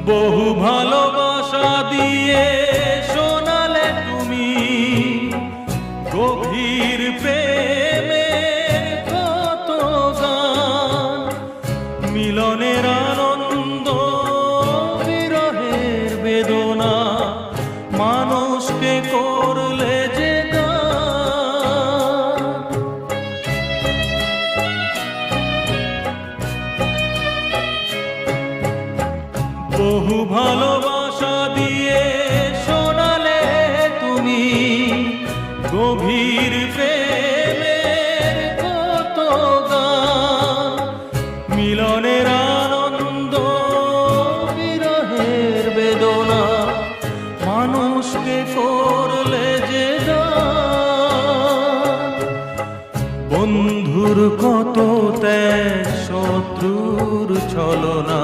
বহু ভালোবাসা দিয়ে শোনালে তুমি গভীর প্রেমের কত গান, মিলনের আনন্দ বিরহের বেদনা, মানুষকে করলে যে গান। বহু ভালোবাসা দিয়ে শোনালে তুমি গভীর প্রেমের কত গান, মিলনের আনন্দ বিরহের বেদনা, মানুষকে করলে যে গান। বন্ধুর কত ত্যাগ, শত্রুর ছলনা,